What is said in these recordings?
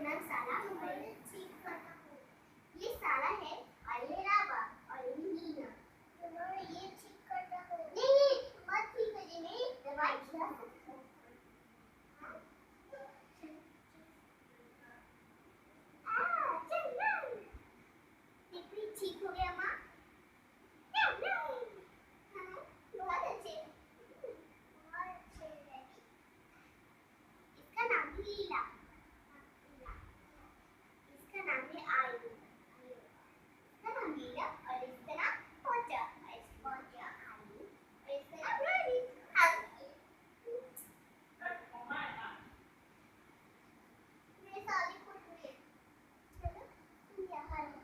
मैं साला मोबाइल ठीक करता हूँ। ये साला है अलेरावा और नीना। मैं ये ठीक करता हूँ। नहीं मत ठीक करिए, मैं दवाई खिला सकता हूँ। चल ना। देखिए ठीक हो गया माँ। बहुत अच्छे। इसका नाम है लीला। इसका नाम है आयु। इसका नाम लीला और इसका नाम पोचा। पोचा आयु और इसका नाम रानी। मेरे साले को चलो तुम यहाँ रहो।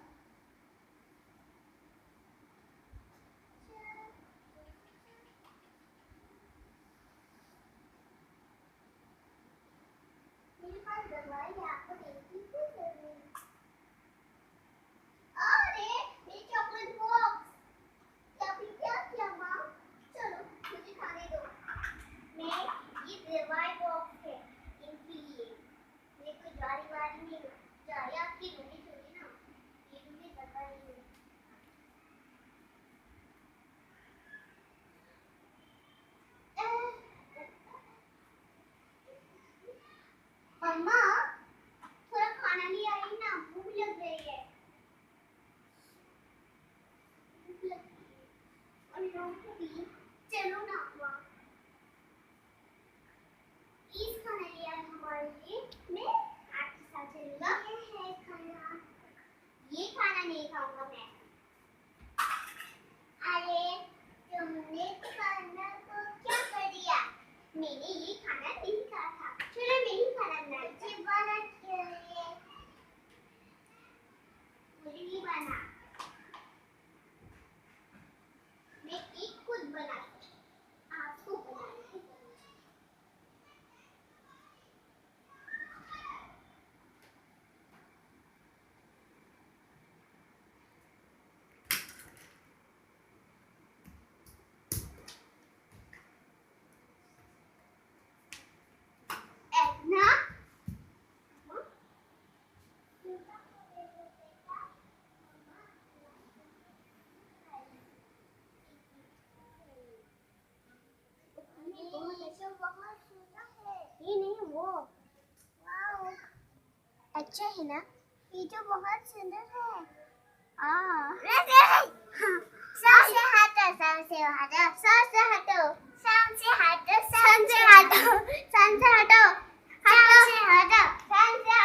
मेरे पास दवाई है, आपको देखनी है जरूर। अरे ये चॉकलेट बॉक्स क्या भी क्या किया माँ? चलो मुझे खाने दो। मैं ये दवाई बॉक्स है इनके लिए। मेरे को जारी वारी नहीं है। जारी आपकी होनी चाहिए ना, ये मुझे पता नहीं है। अम्मा थोड़ा खाना ले आई ना, भूख लग रही है। भूख लग रही है और लोगों को भी। चलो ना अम्मा, प्लीज खाना ले आई हमारे लिए। मैं आपके साथ चलूंगा। ये है खाना। ये खाना नहीं खाऊंगा मैं। अरे तुमने खाना को क्या कर दिया? मैंने ये खाना नहीं खाया था। चलो नहीं खाना मुझे बना के लिए। मुझे नहीं बना। मैं एक खुद बना आपको बना। एतना ये नहीं वो। वाओ अच्छा है ना, ये तो बहुत सुंदर है। सांस से हटो, सांस से हटो, सांस से हटो, सांस से हटो, सांस से हटो, सांस से हटो, सांस से हटो, सांस से